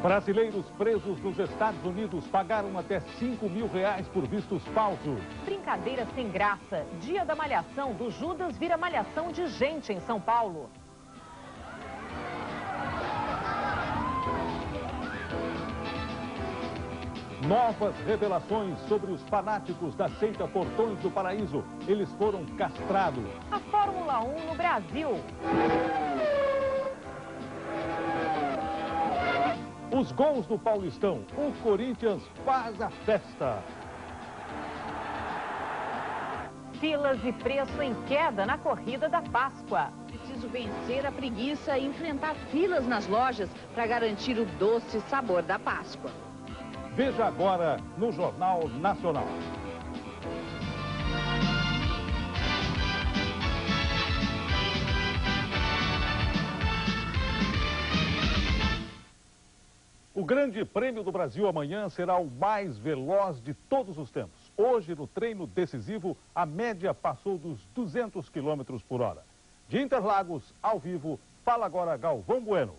Brasileiros presos nos Estados Unidos pagaram até R$5.000 por vistos falsos. Brincadeira sem graça. Dia da malhação do Judas vira malhação de gente em São Paulo. Novas revelações sobre os fanáticos da seita Portões do Paraíso. Eles foram castrados. A Fórmula 1 no Brasil. Os gols do Paulistão. O Corinthians faz a festa. Filas e preço em queda na corrida da Páscoa. Preciso vencer a preguiça e enfrentar filas nas lojas para garantir o doce sabor da Páscoa. Veja agora no Jornal Nacional. O Grande Prêmio do Brasil amanhã será o mais veloz de todos os tempos. Hoje, no treino decisivo, a média passou dos 200 km por hora. De Interlagos, ao vivo, fala agora Galvão Bueno.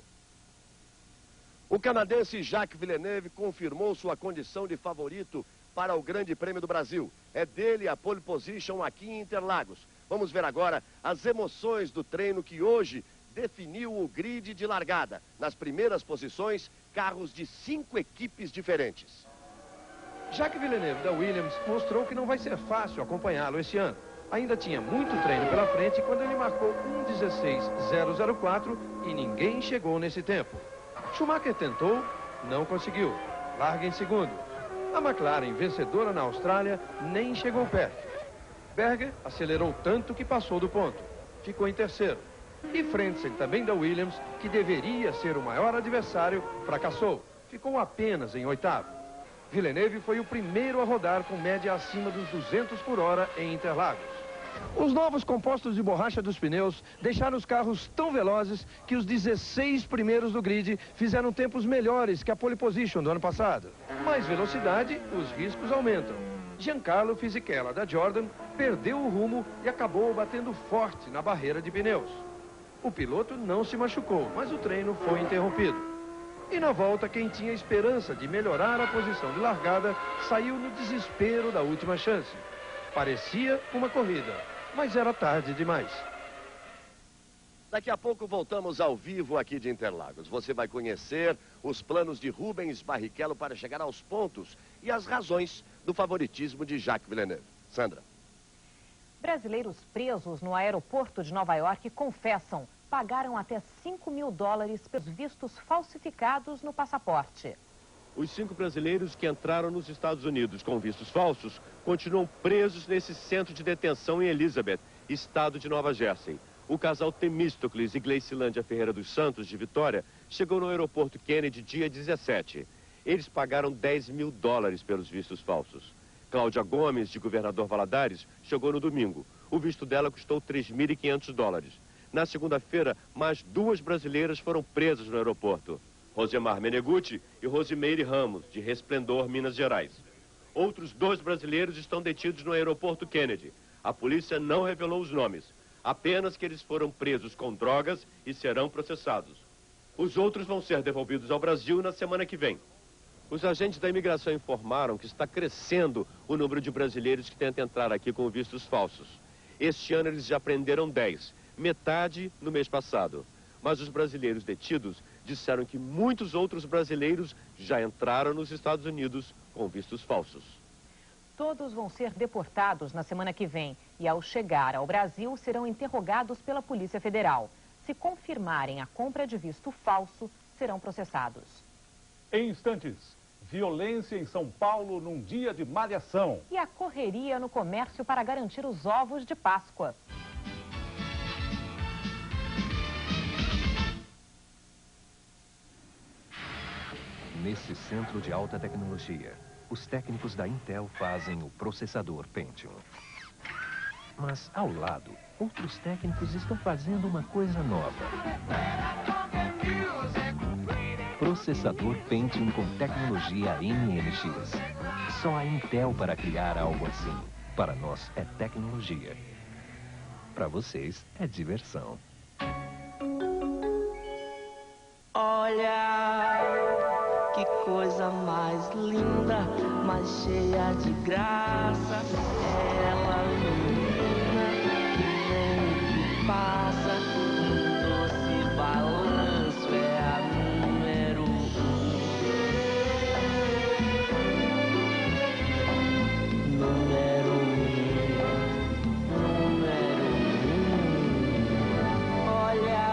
O canadense Jacques Villeneuve confirmou sua condição de favorito para o Grande Prêmio do Brasil. É dele a pole position aqui em Interlagos. Vamos ver agora as emoções do treino que hoje definiu o grid de largada. Nas primeiras posições, carros de 5 equipes diferentes. Jacques Villeneuve da Williams mostrou que não vai ser fácil acompanhá-lo este ano. Ainda tinha muito treino pela frente quando ele marcou 1:16.004 e ninguém chegou nesse tempo. Schumacher tentou, não conseguiu. Larga em segundo. A McLaren, vencedora na Austrália, nem chegou perto. Berger acelerou tanto que passou do ponto. Ficou em terceiro. E Frentzen, também da Williams, que deveria ser o maior adversário, fracassou. Ficou apenas em oitavo. Villeneuve foi o primeiro a rodar com média acima dos 200 por hora em Interlagos. Os novos compostos de borracha dos pneus deixaram os carros tão velozes que os 16 primeiros do grid fizeram tempos melhores que a pole position do ano passado. Mais velocidade, os riscos aumentam. Giancarlo Fisichella da Jordan perdeu o rumo e acabou batendo forte na barreira de pneus. O piloto não se machucou, mas o treino foi interrompido. E na volta, quem tinha esperança de melhorar a posição de largada saiu no desespero da última chance. Parecia uma corrida, mas era tarde demais. Daqui a pouco voltamos ao vivo aqui de Interlagos. Você vai conhecer os planos de Rubens Barrichello para chegar aos pontos e as razões do favoritismo de Jacques Villeneuve. Sandra. Brasileiros presos no aeroporto de Nova York confessam, pagaram até $5.000 pelos vistos falsificados no passaporte. Os 5 brasileiros que entraram nos Estados Unidos com vistos falsos continuam presos nesse centro de detenção em Elizabeth, estado de Nova Jersey. O casal Temístocles e Gleicilândia Ferreira dos Santos, de Vitória, chegou no aeroporto Kennedy dia 17. Eles pagaram $10.000 pelos vistos falsos. Cláudia Gomes, de Governador Valadares, chegou no domingo. O visto dela custou $3.500. Na segunda-feira, mais 2 brasileiras foram presas no aeroporto. Rosemar Menegutti e Rosimeire Ramos, de Resplendor, Minas Gerais. Outros 2 brasileiros estão detidos no aeroporto Kennedy. A polícia não revelou os nomes, apenas que eles foram presos com drogas e serão processados. Os outros vão ser devolvidos ao Brasil na semana que vem. Os agentes da imigração informaram que está crescendo o número de brasileiros que tentam entrar aqui com vistos falsos. Este ano eles já prenderam 10, metade no mês passado. Mas os brasileiros detidos disseram que muitos outros brasileiros já entraram nos Estados Unidos com vistos falsos. Todos vão ser deportados na semana que vem e, ao chegar ao Brasil, serão interrogados pela Polícia Federal. Se confirmarem a compra de visto falso, serão processados. Em instantes, violência em São Paulo num dia de malhação. E a correria no comércio para garantir os ovos de Páscoa. Nesse centro de alta tecnologia, os técnicos da Intel fazem o processador Pentium. Mas, ao lado, outros técnicos estão fazendo uma coisa nova. Processador Pentium com tecnologia MMX. Só a Intel para criar algo assim. Para nós é tecnologia. Para vocês é diversão. Olha, que coisa mais linda, mais cheia de graça. Ela, menina, que vem e que passa, um doce balanço, é a número 1. Número 1. Olha.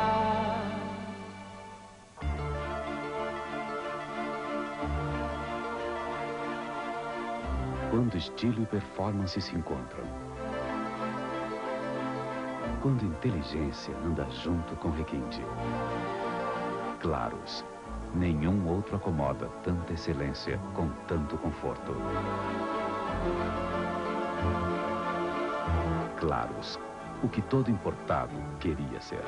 Quando estilo e performance se encontram. Quando inteligência anda junto com requinte. Claros. Nenhum outro acomoda tanta excelência com tanto conforto. Claros. O que todo importado queria ser.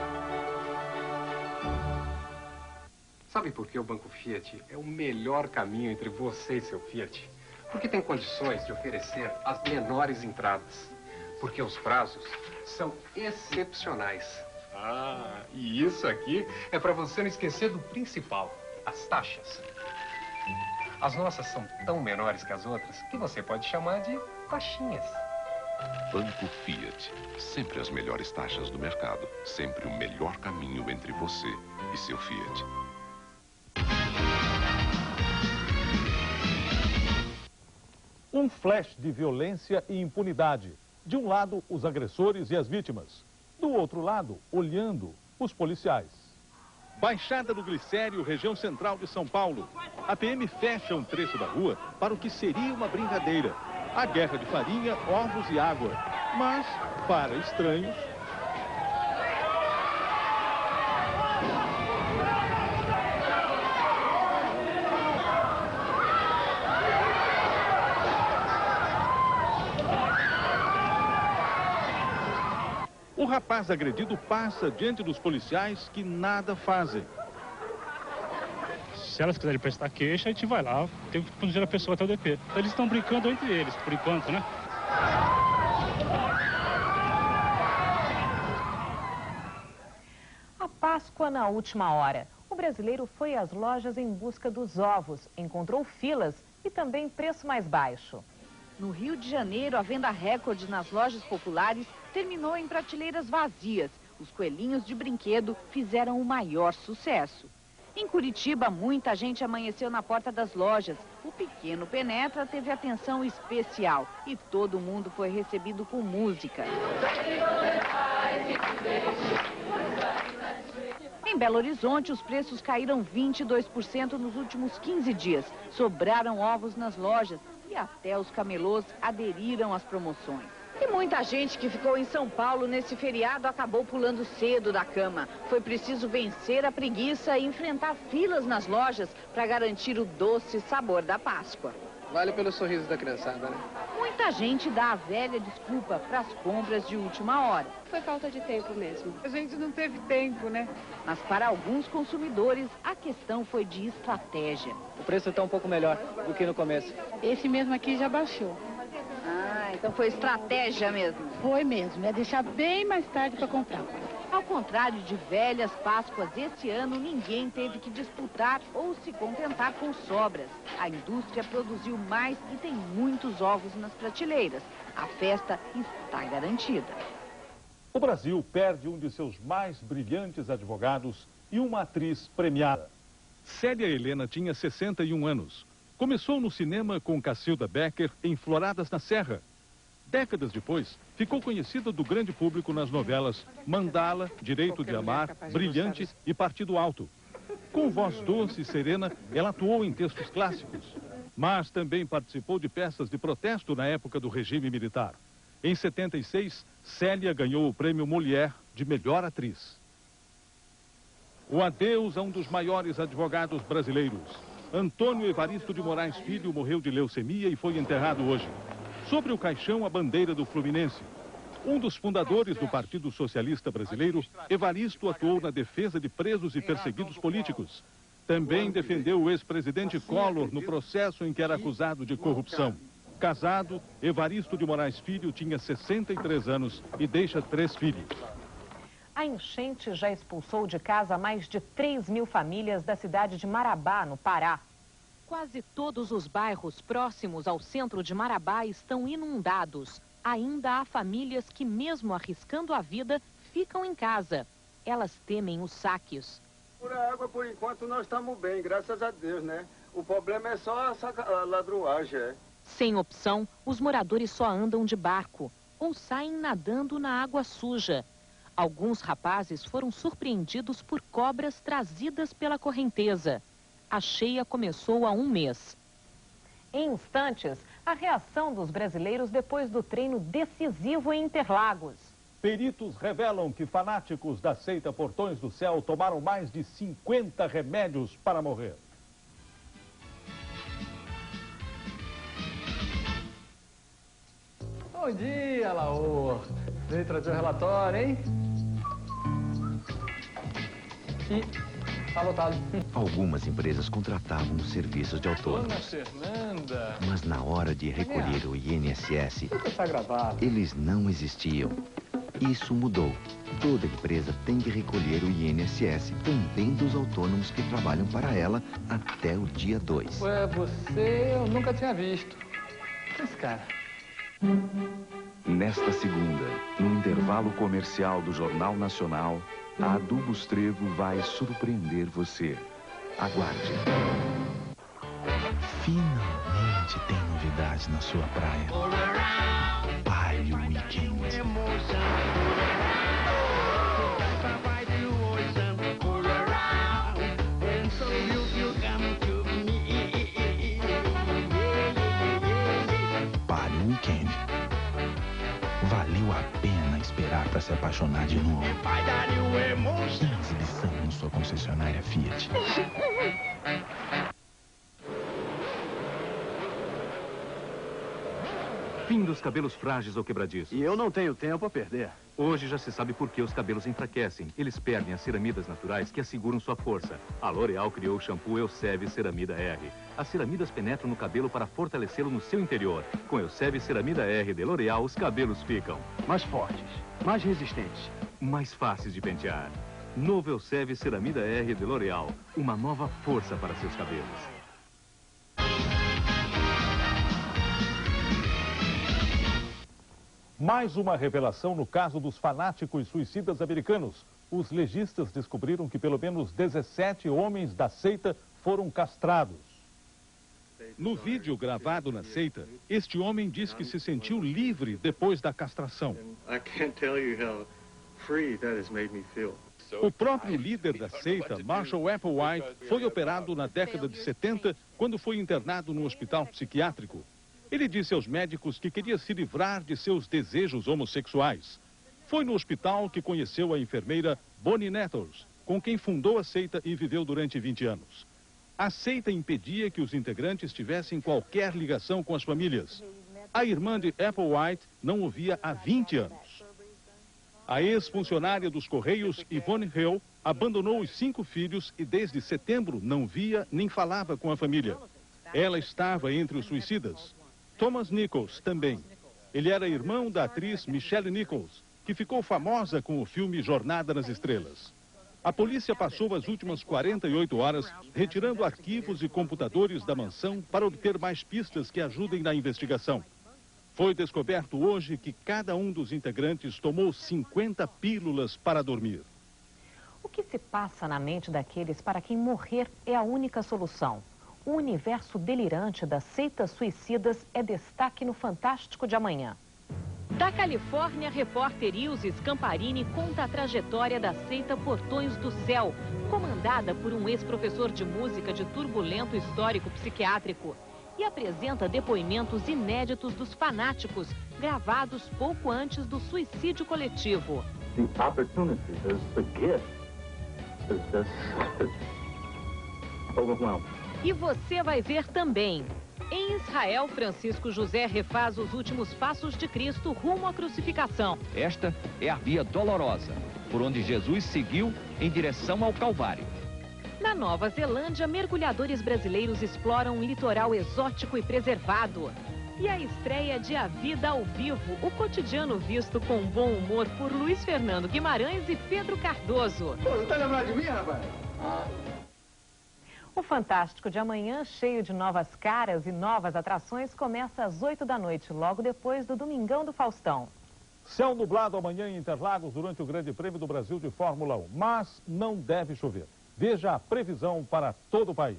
Sabe por que o Banco Fiat é o melhor caminho entre você e seu Fiat? Porque tem condições de oferecer as menores entradas. Porque os prazos são excepcionais. Ah, e isso aqui é para você não esquecer do principal, as taxas. As nossas são tão menores que as outras que você pode chamar de taxinhas. Banco Fiat. Sempre as melhores taxas do mercado. Sempre o melhor caminho entre você e seu Fiat. Um flash de violência e impunidade. De um lado, os agressores e as vítimas. Do outro lado, olhando, os policiais. Baixada do Glicério, região central de São Paulo. A PM fecha um trecho da rua para o que seria uma brincadeira. A guerra de farinha, ovos e água. Mas, para estranhos... O rapaz agredido passa diante dos policiais que nada fazem. Se elas quiserem prestar queixa, a gente vai lá, tem que conduzir a pessoa até o DP. Eles estão brincando entre eles, por enquanto, né? A Páscoa na última hora. O brasileiro foi às lojas em busca dos ovos, encontrou filas e também preço mais baixo. No Rio de Janeiro, a venda recorde nas lojas populares terminou em prateleiras vazias. Os coelhinhos de brinquedo fizeram o maior sucesso. Em Curitiba, muita gente amanheceu na porta das lojas. O pequeno Penetra teve atenção especial e todo mundo foi recebido com música. Em Belo Horizonte, os preços caíram 22% nos últimos 15 dias. Sobraram ovos nas lojas e até os camelôs aderiram às promoções. E muita gente que ficou em São Paulo nesse feriado acabou pulando cedo da cama. Foi preciso vencer a preguiça e enfrentar filas nas lojas para garantir o doce sabor da Páscoa. Vale pelo sorriso da criançada, né? Muita gente dá a velha desculpa para as compras de última hora. Foi falta de tempo mesmo. A gente não teve tempo, né? Mas para alguns consumidores, a questão foi de estratégia. O preço está um pouco melhor do que no começo. Esse mesmo aqui já baixou. Ah, então foi estratégia mesmo? Foi mesmo, é deixar bem mais tarde para comprar. Ao contrário de velhas Páscoas, esse ano ninguém teve que disputar ou se contentar com sobras. A indústria produziu mais e tem muitos ovos nas prateleiras. A festa está garantida. O Brasil perde um de seus mais brilhantes advogados e uma atriz premiada. Célia Helena tinha 61 anos. Começou no cinema com Cacilda Becker em Floradas na Serra. Décadas depois, ficou conhecida do grande público nas novelas Mandala, Direito de Amar, Brilhante e Partido Alto. Com voz doce e serena, ela atuou em textos clássicos, mas também participou de peças de protesto na época do regime militar. Em 76, Célia ganhou o prêmio Molière de melhor atriz. O adeus a um dos maiores advogados brasileiros. Antônio Evaristo de Moraes Filho morreu de leucemia e foi enterrado hoje. Sobre o caixão, a bandeira do Fluminense. Um dos fundadores do Partido Socialista Brasileiro, Evaristo atuou na defesa de presos e perseguidos políticos. Também defendeu o ex-presidente Collor no processo em que era acusado de corrupção. Casado, Evaristo de Moraes Filho tinha 63 anos e deixa 3 filhos. A enchente já expulsou de casa mais de 3.000 famílias da cidade de Marabá, no Pará. Quase todos os bairros próximos ao centro de Marabá estão inundados. Ainda há famílias que, mesmo arriscando a vida, ficam em casa. Elas temem os saques. Por água, por enquanto, nós estamos bem, graças a Deus, né? O problema é só a ladruagem, é. Sem opção, os moradores só andam de barco ou saem nadando na água suja. Alguns rapazes foram surpreendidos por cobras trazidas pela correnteza. A cheia começou há um mês. Em instantes, a reação dos brasileiros depois do treino decisivo em Interlagos. Peritos revelam que fanáticos da seita Portões do Céu tomaram mais de 50 remédios para morrer. Bom dia, Laor. Veio trazer o relatório, hein? Tá lotado. Algumas empresas contratavam os serviços de autônomos. Dona Fernanda. Mas na hora de recolher o INSS, Tá gravado. eles não existiam. Isso mudou. Toda empresa tem que recolher o INSS, também dos autônomos que trabalham para ela até o dia 2. Ué, você eu nunca tinha visto. Esse cara. Nesta segunda, no intervalo comercial do Jornal Nacional, a Adubos Trevo vai surpreender você. Aguarde. Finalmente tem novidades na sua praia. Palio Weekend. Palio Weekend. Valeu a pena esperar para se apaixonar de novo. Em exibição em sua concessionária Fiat. Fim dos cabelos frágeis ou quebradiços. E eu não tenho tempo a perder. Hoje já se sabe por que os cabelos enfraquecem. Eles perdem as ceramidas naturais que asseguram sua força. A L'Oréal criou o shampoo Elseve Ceramida R. As ceramidas penetram no cabelo para fortalecê-lo no seu interior. Com Elseve Ceramida R de L'Oréal, os cabelos ficam mais fortes, mais resistentes, mais fáceis de pentear. Novo Elseve Ceramida R de L'Oréal. Uma nova força para seus cabelos. Mais uma revelação no caso dos fanáticos suicidas americanos. Os legistas descobriram que pelo menos 17 homens da seita foram castrados. No vídeo gravado na seita, este homem diz que se sentiu livre depois da castração. O próprio líder da seita, Marshall Applewhite, foi operado na década de 70, quando foi internado no hospital psiquiátrico. Ele disse aos médicos que queria se livrar de seus desejos homossexuais. Foi no hospital que conheceu a enfermeira Bonnie Nettles, com quem fundou a seita e viveu durante 20 anos. A seita impedia que os integrantes tivessem qualquer ligação com as famílias. A irmã de Applewhite não o via há 20 anos. A ex-funcionária dos Correios, Yvonne Hill, abandonou os 5 filhos e desde setembro não via nem falava com a família. Ela estava entre os suicidas. Thomas Nichols também. Ele era irmão da atriz Michelle Nichols, que ficou famosa com o filme Jornada nas Estrelas. A polícia passou as últimas 48 horas retirando arquivos e computadores da mansão para obter mais pistas que ajudem na investigação. Foi descoberto hoje que cada um dos integrantes tomou 50 pílulas para dormir. O que se passa na mente daqueles para quem morrer é a única solução? O universo delirante das seitas suicidas é destaque no Fantástico de Amanhã. Da Califórnia, a repórter Ilse Scamparini conta a trajetória da seita Portões do Céu, comandada por um ex-professor de música de turbulento histórico psiquiátrico, e apresenta depoimentos inéditos dos fanáticos, gravados pouco antes do suicídio coletivo. The opportunity is the gift. Is just overwhelming. E você vai ver também. Em Israel, Francisco José refaz os últimos passos de Cristo rumo à crucificação. Esta é a via dolorosa, por onde Jesus seguiu em direção ao Calvário. Na Nova Zelândia, mergulhadores brasileiros exploram um litoral exótico e preservado. E a estreia de A Vida ao Vivo, o cotidiano visto com bom humor por Luiz Fernando Guimarães e Pedro Cardoso. Pô, não tá lembrado de mim, rapaz? O Fantástico de amanhã, cheio de novas caras e novas atrações, começa às 8 da noite, logo depois do Domingão do Faustão. Céu nublado amanhã em Interlagos durante o Grande Prêmio do Brasil de Fórmula 1, mas não deve chover. Veja a previsão para todo o país.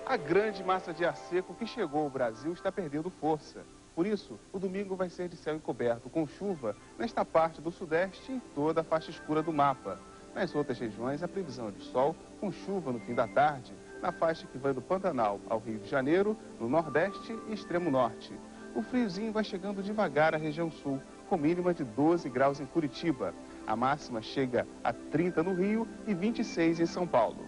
A grande massa de ar seco que chegou ao Brasil está perdendo força. Por isso, o domingo vai ser de céu encoberto, com chuva nesta parte do sudeste e em toda a faixa escura do mapa. Nas outras regiões, a previsão é de sol, com chuva no fim da tarde, na faixa que vai do Pantanal ao Rio de Janeiro, no Nordeste e extremo Norte. O friozinho vai chegando devagar à região sul, com mínima de 12 graus em Curitiba. A máxima chega a 30 no Rio e 26 em São Paulo.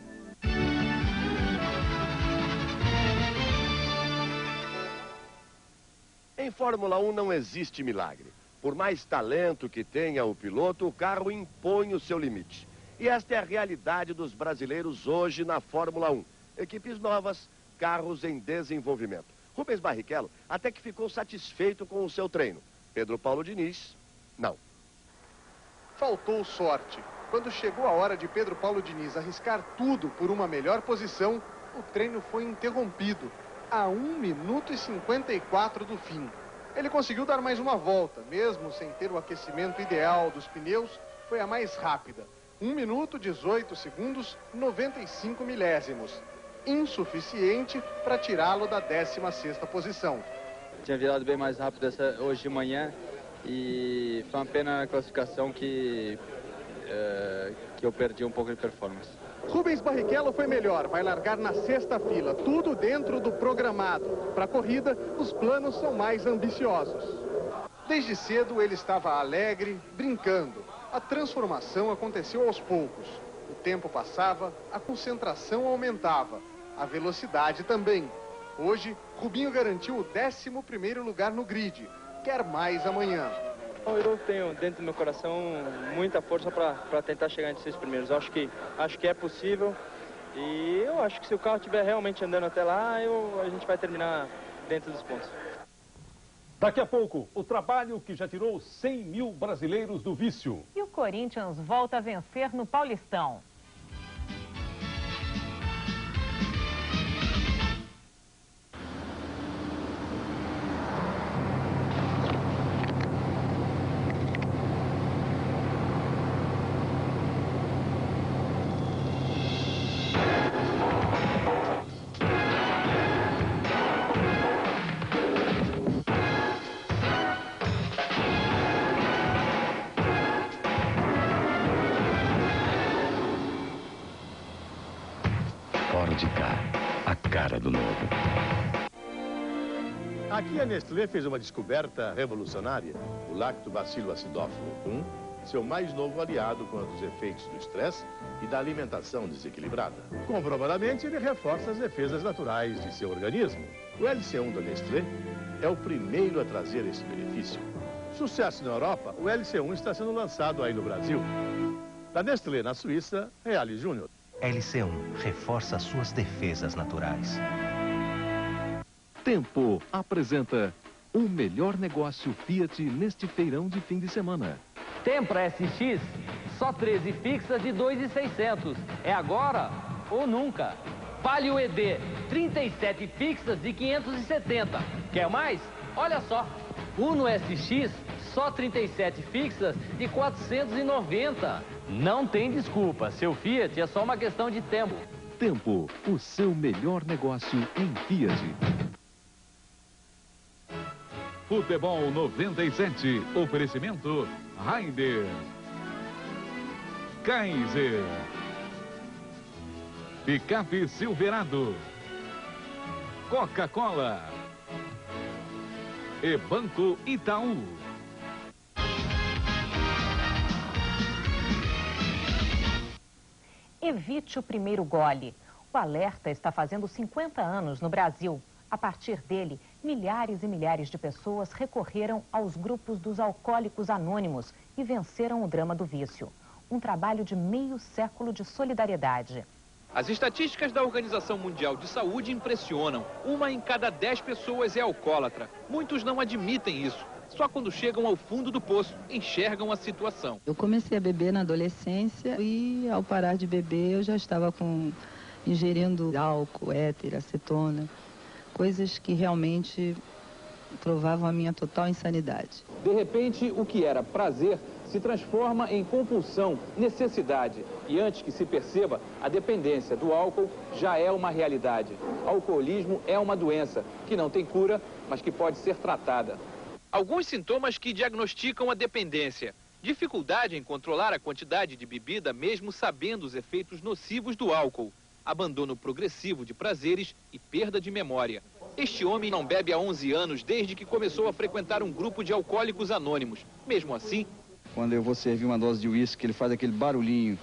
Em Fórmula 1 não existe milagre. Por mais talento que tenha o piloto, o carro impõe o seu limite. E esta é a realidade dos brasileiros hoje na Fórmula 1. Equipes novas, carros em desenvolvimento. Rubens Barrichello até que ficou satisfeito com o seu treino. Pedro Paulo Diniz, não. Faltou sorte. Quando chegou a hora de Pedro Paulo Diniz arriscar tudo por uma melhor posição, o treino foi interrompido a 1 minuto e 54 do fim. Ele conseguiu dar mais uma volta, mesmo sem ter o aquecimento ideal dos pneus, foi a mais rápida. 1 minuto, 18 segundos, 95 milésimos. Insuficiente para tirá-lo da 16ª posição. Tinha virado bem mais rápido hoje de manhã e foi uma pena a classificação que eu perdi um pouco de performance. Rubens Barrichello foi melhor, vai largar na 6ª fila, tudo dentro do programado. Para a corrida, os planos são mais ambiciosos. Desde cedo ele estava alegre, brincando. A transformação aconteceu aos poucos. O tempo passava, a concentração aumentava, a velocidade também. Hoje, Rubinho garantiu o 11º lugar no grid. Quer mais amanhã. Eu tenho dentro do meu coração muita força para tentar chegar entre os 6 primeiros. Acho que é possível e eu acho que se o carro estiver realmente andando até lá, a gente vai terminar dentro dos pontos. Daqui a pouco, o trabalho que já tirou 100 mil brasileiros do vício. E o Corinthians volta a vencer no Paulistão. Fora de cá, a cara do novo. Aqui a Nestlé fez uma descoberta revolucionária, o Lactobacillus acidófilo 1, seu mais novo aliado contra os efeitos do estresse e da alimentação desequilibrada. Comprovadamente, ele reforça as defesas naturais de seu organismo. O LC1 da Nestlé é o primeiro a trazer esse benefício. Sucesso na Europa, o LC1 está sendo lançado aí no Brasil. Da Nestlé na Suíça, Reale Júnior. LC1 reforça suas defesas naturais. Tempo apresenta o melhor negócio Fiat neste feirão de fim de semana. Tempra SX, só 13 fixas de 2.600. É agora ou nunca. Palio ED, 37 fixas de 570. Quer mais? Olha só. Uno SX, só 37 fixas de 490. Não tem desculpa, seu Fiat é só uma questão de tempo. Tempo, o seu melhor negócio em Fiat. Futebol 97, oferecimento Raider, Kaiser, Picape Silverado, Coca-Cola e Banco Itaú. Evite o primeiro gole. O alerta está fazendo 50 anos no Brasil. A partir dele, milhares e milhares de pessoas recorreram aos grupos dos alcoólicos anônimos e venceram o drama do vício. Um trabalho de meio século de solidariedade. As estatísticas da Organização Mundial de Saúde impressionam. 1 em cada 10 pessoas é alcoólatra. Muitos não admitem isso. Só quando chegam ao fundo do poço, enxergam a situação. Eu comecei a beber na adolescência e ao parar de beber eu já estava com ingerindo álcool, éter, acetona, coisas que realmente provavam a minha total insanidade. De repente, o que era prazer se transforma em compulsão, necessidade. E antes que se perceba, a dependência do álcool já é uma realidade. Alcoolismo é uma doença que não tem cura, mas que pode ser tratada. Alguns sintomas que diagnosticam a dependência. Dificuldade em controlar a quantidade de bebida, mesmo sabendo os efeitos nocivos do álcool. Abandono progressivo de prazeres e perda de memória. Este homem não bebe há 11 anos, desde que começou a frequentar um grupo de alcoólicos anônimos. Mesmo assim... Quando eu vou servir uma dose de uísque, ele faz aquele barulhinho,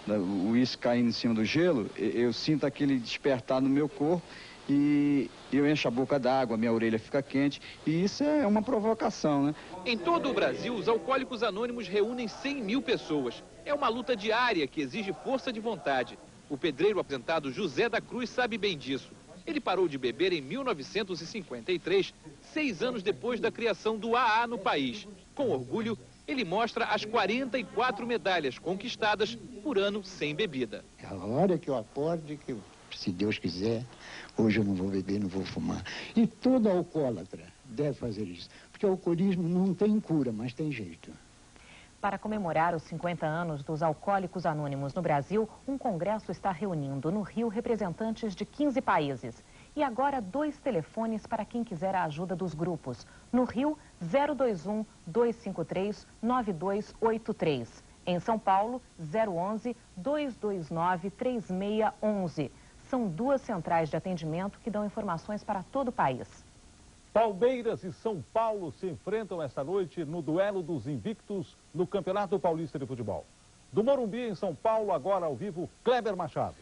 o uísque caindo em cima do gelo, eu sinto aquele despertar no meu corpo e eu encho a boca d'água, minha orelha fica quente, e isso é uma provocação, né? Em todo o Brasil, os alcoólicos anônimos reúnem 100 mil pessoas. É uma luta diária que exige força de vontade. O pedreiro aposentado José da Cruz sabe bem disso. Ele parou de beber em 1953, 6 anos depois da criação do AA no país. Com orgulho, ele mostra as 44 medalhas conquistadas por ano sem bebida. A hora que eu acordo, que se Deus quiser, hoje eu não vou beber, não vou fumar. E todo alcoólatra deve fazer isso, porque o alcoolismo não tem cura, mas tem jeito. Para comemorar os 50 anos dos Alcoólicos Anônimos no Brasil, um congresso está reunindo no Rio representantes de 15 países. E agora 2 telefones para quem quiser a ajuda dos grupos. No Rio, 021-253-9283. Em São Paulo, 011-229-3611. São 2 centrais de atendimento que dão informações para todo o país. Palmeiras e São Paulo se enfrentam esta noite no duelo dos invictos no Campeonato Paulista de Futebol. Do Morumbi, em São Paulo, agora ao vivo, Kleber Machado.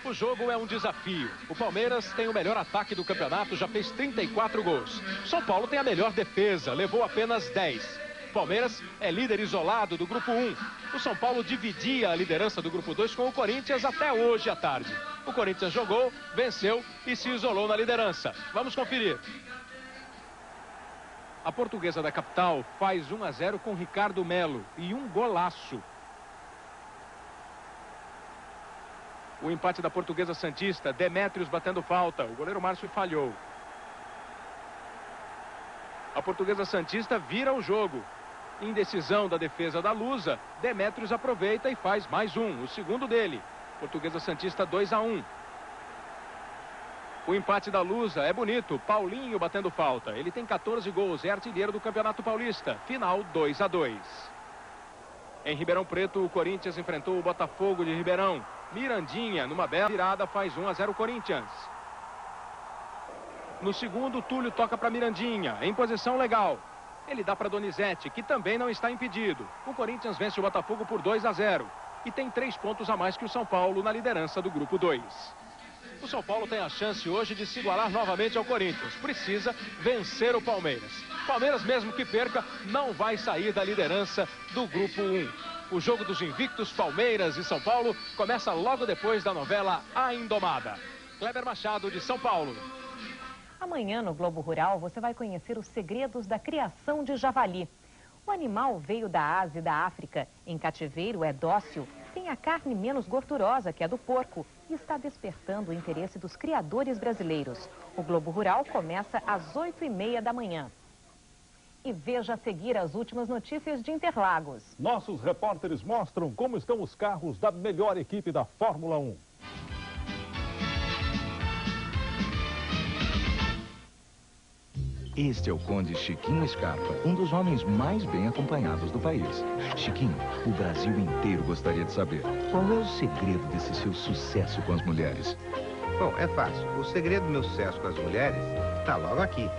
O jogo é um desafio. O Palmeiras tem o melhor ataque do campeonato, já fez 34 gols. São Paulo tem a melhor defesa, levou apenas 10. O Palmeiras é líder isolado do Grupo 1. O São Paulo dividia a liderança do Grupo 2 com o Corinthians até hoje à tarde. O Corinthians jogou, venceu e se isolou na liderança. Vamos conferir. A Portuguesa da capital faz 1-0 com Ricardo Melo e um golaço. O empate da Portuguesa Santista, Demétrios batendo falta, o goleiro Márcio falhou. A Portuguesa Santista vira o jogo. Indecisão da defesa da Lusa, Demétrios aproveita e faz mais um, o segundo dele. Portuguesa Santista 2-1. O empate da Lusa é bonito, Paulinho batendo falta. Ele tem 14 gols, é artilheiro do Campeonato Paulista. Final 2-2. Em Ribeirão Preto, o Corinthians enfrentou o Botafogo de Ribeirão. Mirandinha, numa bela virada, faz 1-0 Corinthians. No segundo, Túlio toca para Mirandinha, em posição legal. Ele dá para Donizete, que também não está impedido. O Corinthians vence o Botafogo por 2-0 e tem 3 pontos a mais que o São Paulo na liderança do Grupo 2. O São Paulo tem a chance hoje de se igualar novamente ao Corinthians. Precisa vencer o Palmeiras. Palmeiras, mesmo que perca, não vai sair da liderança do Grupo 1. O jogo dos invictos Palmeiras e São Paulo começa logo depois da novela A Indomada. Kleber Machado, de São Paulo. Amanhã, no Globo Rural, você vai conhecer os segredos da criação de javali. O animal veio da Ásia e da África. Em cativeiro é dócil, tem a carne menos gordurosa que a do porco e está despertando o interesse dos criadores brasileiros. O Globo Rural começa às 8h30 da manhã. E veja a seguir as últimas notícias de Interlagos. Nossos repórteres mostram como estão os carros da melhor equipe da Fórmula 1. Este é o Conde Chiquinho Scarpa, um dos homens mais bem acompanhados do país. Chiquinho, o Brasil inteiro gostaria de saber, qual é o segredo desse seu sucesso com as mulheres? Bom, é fácil. O segredo do meu sucesso com as mulheres está logo aqui.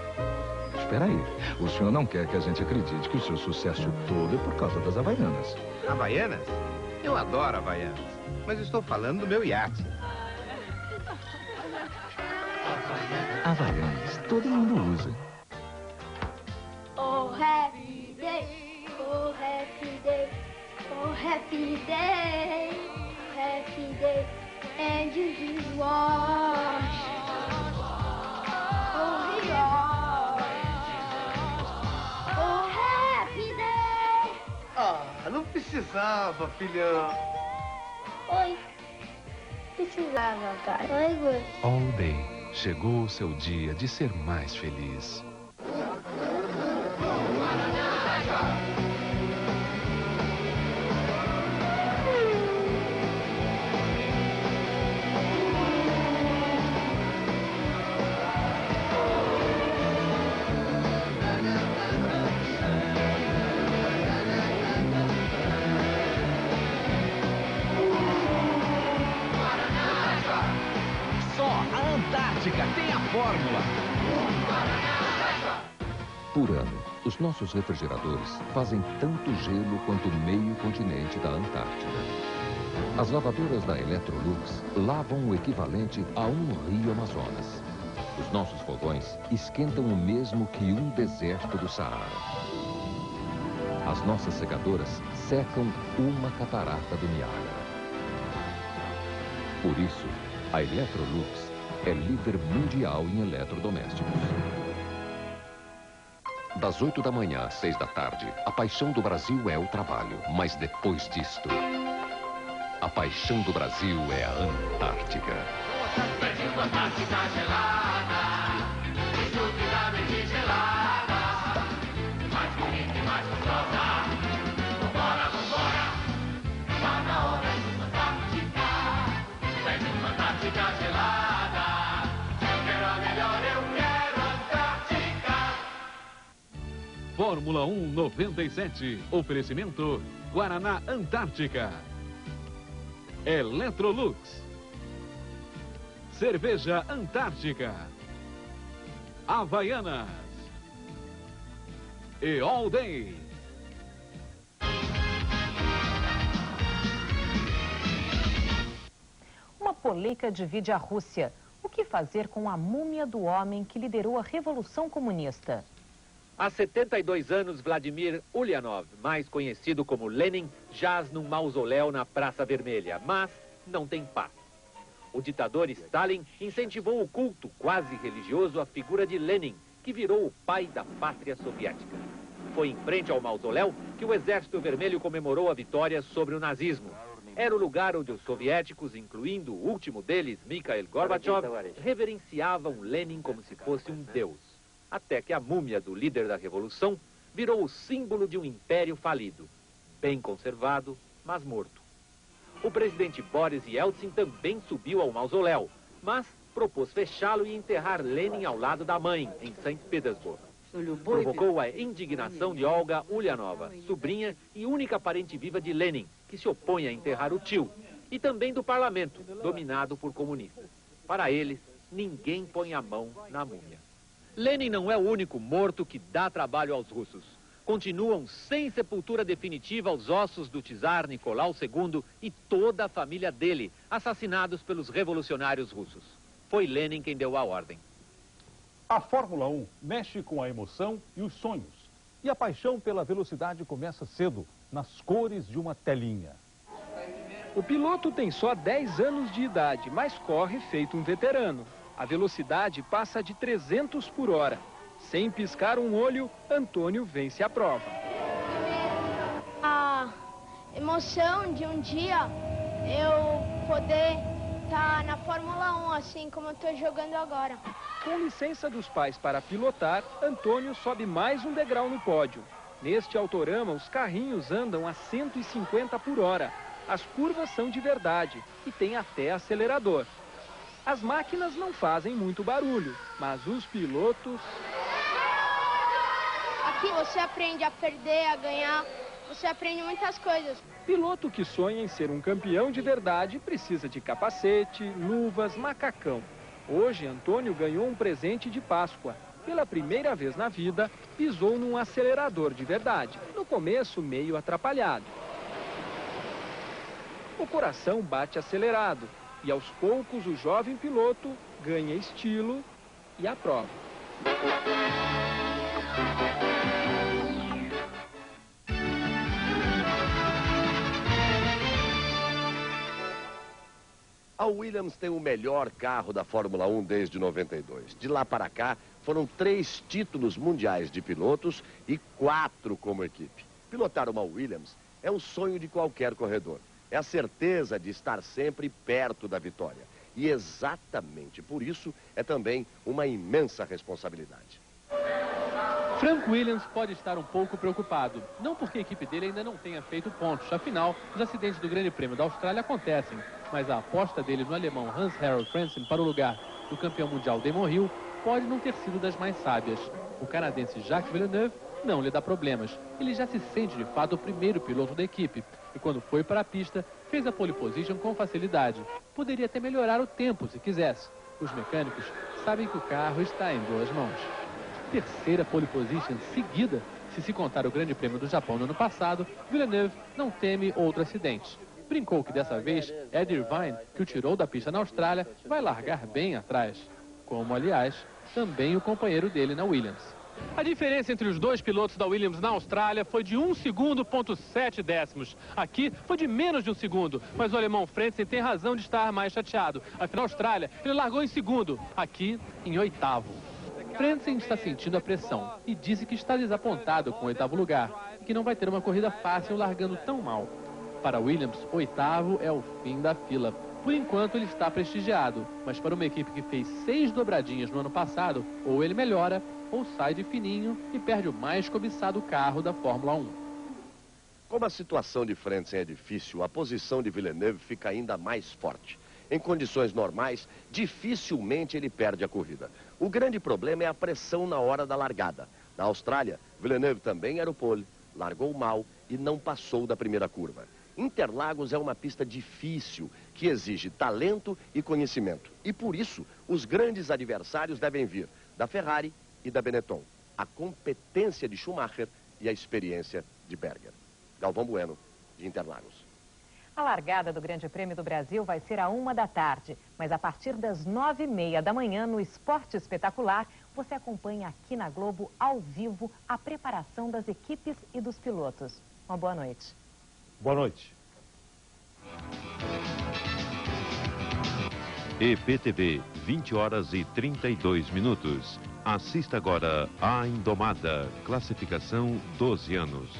Espera aí, o senhor não quer que a gente acredite que o seu sucesso todo é por causa das Havaianas. Havaianas? Eu adoro Havaianas, mas estou falando do meu iate. Havaianas, todo mundo usa. Oh, happy day, oh, happy day, oh, happy day, happy day, and you just wash, oh, yeah, oh, happy day. Ah, não precisava, filhão. Oi, precisava, pai. Oi, Gu. All Day. Chegou o seu dia de ser mais feliz. Tem a fórmula. Por ano, os nossos refrigeradores fazem tanto gelo quanto meio continente da Antártida. As lavadoras da Electrolux lavam o equivalente a um rio Amazonas. Os nossos fogões esquentam o mesmo que um deserto do Saara. As nossas secadoras secam uma catarata do Niágara. Por isso, a Electrolux é líder mundial em eletrodomésticos. Das 8 da manhã às 6 da tarde, a paixão do Brasil é o trabalho. Mas depois disto, a paixão do Brasil é a Antártica. Antártica gelada, estupidamente gelada, mais bonita e mais gostosa. Vambora, vambora, tá na hora de uma Antártica. Vem uma Antártica gelada. Fórmula 1 97. Oferecimento Guaraná Antártica. Electrolux. Cerveja Antártica. Havaianas. E All Day. Uma polêmica divide a Rússia. O que fazer com a múmia do homem que liderou a Revolução Comunista? Há 72 anos, Vladimir Ulyanov, mais conhecido como Lenin, jaz num mausoléu na Praça Vermelha, mas não tem paz. O ditador Stalin incentivou o culto quase religioso à figura de Lenin, que virou o pai da pátria soviética. Foi em frente ao mausoléu que o Exército Vermelho comemorou a vitória sobre o nazismo. Era o lugar onde os soviéticos, incluindo o último deles, Mikhail Gorbachev, reverenciavam Lenin como se fosse um deus. Até que a múmia do líder da Revolução virou o símbolo de um império falido, bem conservado, mas morto. O presidente Boris Yeltsin também subiu ao mausoléu, mas propôs fechá-lo e enterrar Lenin ao lado da mãe, em São Petersburgo. Provocou a indignação de Olga Ulyanova, sobrinha e única parente viva de Lenin, que se opõe a enterrar o tio, e também do parlamento, dominado por comunistas. Para eles, ninguém põe a mão na múmia. Lenin não é o único morto que dá trabalho aos russos. Continuam sem sepultura definitiva os ossos do czar Nicolau II e toda a família dele, assassinados pelos revolucionários russos. Foi Lenin quem deu a ordem. A Fórmula 1 mexe com a emoção e os sonhos. E a paixão pela velocidade começa cedo, nas cores de uma telinha. O piloto tem só 10 anos de idade, mas corre feito um veterano. A velocidade passa de 300 por hora. Sem piscar um olho, Antônio vence a prova. A emoção de um dia eu poder estar na Fórmula 1, assim como eu estou jogando agora. Com licença dos pais para pilotar, Antônio sobe mais um degrau no pódio. Neste autorama, os carrinhos andam a 150 por hora. As curvas são de verdade e tem até acelerador. As máquinas não fazem muito barulho, mas os pilotos... Aqui você aprende a perder, a ganhar, você aprende muitas coisas. Piloto que sonha em ser um campeão de verdade precisa de capacete, luvas, macacão. Hoje, Antônio ganhou um presente de Páscoa. Pela primeira vez na vida, pisou num acelerador de verdade. No começo, meio atrapalhado. O coração bate acelerado. E aos poucos o jovem piloto ganha estilo e aprova. A Williams tem o melhor carro da Fórmula 1 desde 92. De lá para cá, foram 3 títulos mundiais de pilotos e 4 como equipe. Pilotar uma Williams é o sonho de qualquer corredor. é a certeza de estar sempre perto da vitória. E exatamente por isso é também uma imensa responsabilidade. Frank Williams pode estar um pouco preocupado. Não porque a equipe dele ainda não tenha feito pontos. Afinal, os acidentes do Grande Prêmio da Austrália acontecem. Mas a aposta dele no alemão Hans-Harald Frentzen para o lugar do campeão mundial Damon Hill pode não ter sido das mais sábias. O canadense Jacques Villeneuve não lhe dá problemas. Ele já se sente de fato o primeiro piloto da equipe. E quando foi para a pista, fez a pole position com facilidade. Poderia até melhorar o tempo se quisesse. Os mecânicos sabem que o carro está em boas mãos. Terceira pole position seguida. Se contar o Grande Prêmio do Japão no ano passado, Villeneuve não teme outro acidente. Brincou que dessa vez, Ed Irvine, que o tirou da pista na Austrália, vai largar bem atrás. Como, aliás, também o companheiro dele na Williams. A diferença entre os dois pilotos da Williams na Austrália foi de 1 segundo, 7 décimos. Aqui foi de menos de 1 segundo, mas o alemão Frentzen tem razão de estar mais chateado. Afinal, na Austrália, ele largou em segundo, aqui em 8º. Frentzen está sentindo a pressão e disse que está desapontado com o 8º lugar e que não vai ter uma corrida fácil largando tão mal. Para Williams, 8º é o fim da fila. Por enquanto ele está prestigiado, mas para uma equipe que fez 6 dobradinhas no ano passado, ou ele melhora, ou sai de fininho e perde o mais cobiçado carro da Fórmula 1. Como a situação de Frentzen é difícil, a posição de Villeneuve fica ainda mais forte. Em condições normais, dificilmente ele perde a corrida. O grande problema é a pressão na hora da largada. Na Austrália, Villeneuve também era o pole, largou mal e não passou da primeira curva. Interlagos é uma pista difícil, que exige talento e conhecimento. E por isso, os grandes adversários devem vir da Ferrari e da Benetton. A competência de Schumacher e a experiência de Berger. Galvão Bueno, de Interlagos. A largada do Grande Prêmio do Brasil vai ser à 1 da tarde, mas a partir das 9h30 da manhã, no Esporte Espetacular, você acompanha aqui na Globo, ao vivo, a preparação das equipes e dos pilotos. Uma boa noite. Boa noite. EPTV, 20h32. Assista agora a Indomada, classificação 12 anos.